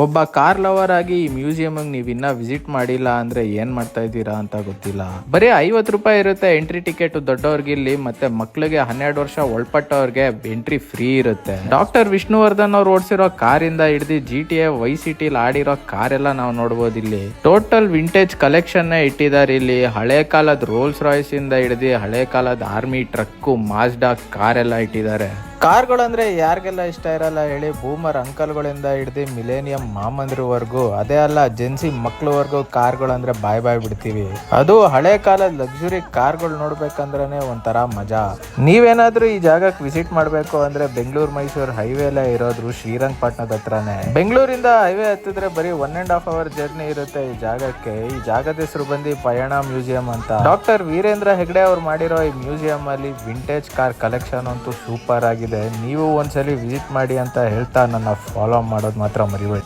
ಒಬ್ಬ car lover ಆಗಿ ಈ ಮ್ಯೂಸಿಯಂ ನೀವು ಇನ್ನ ವಿಸಿಟ್ ಮಾಡಿಲ್ಲ ಅಂದ್ರೆ ಏನ್ ಮಾಡ್ತಾ ಇದ್ದೀರಾ ಅಂತ ಗೊತ್ತಿಲ್ಲ. ಬರೀ 50 ರೂಪಾಯಿ ಇರುತ್ತೆ ಎಂಟ್ರಿ ಟಿಕೆಟ್ ದೊಡ್ಡವ್ರಿಗೆ ಇಲ್ಲಿ, ಮತ್ತೆ ಮಕ್ಳಿಗೆ 12 ವರ್ಷ ಒಳಪಟ್ಟವ್ರಿಗೆ ಎಂಟ್ರಿ ಫ್ರೀ ಇರುತ್ತೆ. ಡಾಕ್ಟರ್ ವಿಷ್ಣುವರ್ಧನ್ ಅವ್ರು ಓಡಿಸಿರೋ ಕಾರಿಂದ ಹಿಡಿದು GTA ವೈ ಸಿಟಿಲಿ ಆಡಿರೋ ಕಾರ್ ಎಲ್ಲ ನಾವು ನೋಡಬಹುದು ಇಲ್ಲಿ. ಟೋಟಲ್ ವಿಂಟೇಜ್ ಕಲೆಕ್ಷನ್ ಇಟ್ಟಿದ್ದಾರೆ ಇಲ್ಲಿ. ಹಳೆ ಕಾಲದ ರೋಲ್ಸ್ ರಾಯ್ಸ್ ಇಂದ ಹಿಡಿದು ಹಳೆ ಕಾಲದ ಆರ್ಮಿ ಟ್ರಕ್, ಮಾಜ್ಡಾ ಕಾರ್ ಎಲ್ಲ ಇಟ್ಟಿದ್ದಾರೆ. ಕಾರ್ಗಳಂದ್ರೆ ಯಾರಿಗೆಲ್ಲ ಇಷ್ಟ ಇರಲ್ಲ ಹೇಳಿ. ಬೂಮರ್ ಅಂಕಲ್ಗಳಿಂದ ಹಿಡಿದು ಮಿಲೇನಿಯಂ ಮಾಮಂದ್ರವರೆಗೂ, ಅದೇ ಅಲ್ಲ ಜೆನ್ಸಿ ಮಕ್ಳವರೆಗೂ ಕಾರ್ಗಳಂದ್ರೆ ಬಾಯ್ ಬಿಡ್ತೀವಿ. ಅದು ಹಳೆ ಕಾಲದ ಲಕ್ಸುರಿ ಕಾರ್ಗಳು ನೋಡ್ಬೇಕಂದ್ರೆ ಒಂಥರ ಮಜಾ. ನೀವೇನಾದ್ರೂ ಈ ಜಾಗಕ್ಕೆ ವಿಸಿಟ್ ಮಾಡ್ಬೇಕು ಅಂದ್ರೆ ಬೆಂಗಳೂರು ಮೈಸೂರು ಹೈವೇ ಎಲ್ಲ ಇರೋದು ಶ್ರೀರಂಗಪಟ್ಟಣದ ಹತ್ರನೇ. ಬೆಂಗಳೂರಿಂದ ಹೈವೇ ಹತ್ತಿದ್ರೆ ಬರೀ 1.5 ಅವರ್ ಜರ್ನಿ ಇರುತ್ತೆ ಈ ಜಾಗಕ್ಕೆ. ಈ ಜಾಗದ ಹೆಸರು ಬಂದು ಪಯಣ ಮ್ಯೂಸಿಯಂ ಅಂತ. ಡಾಕ್ಟರ್ ವೀರೇಂದ್ರ ಹೆಗ್ಡೆ ಅವ್ರು ಮಾಡಿರೋ ಈ ಮ್ಯೂಸಿಯಂ ಅಲ್ಲಿ ವಿಂಟೇಜ್ ಕಾರ್ ಕಲೆಕ್ಷನ್ ಅಂತೂ ಸೂಪರ್ ಆಗಿದೆ. ನೀವು ಒಂದ್ಸಲಿ ವಿಸಿಟ್ ಮಾಡಿ ಅಂತ ಹೇಳ್ತಾ ನನ್ನ ಫಾಲೋ ಮಾಡೋದು ಮಾತ್ರ ಮರಿಬೇಡಿ.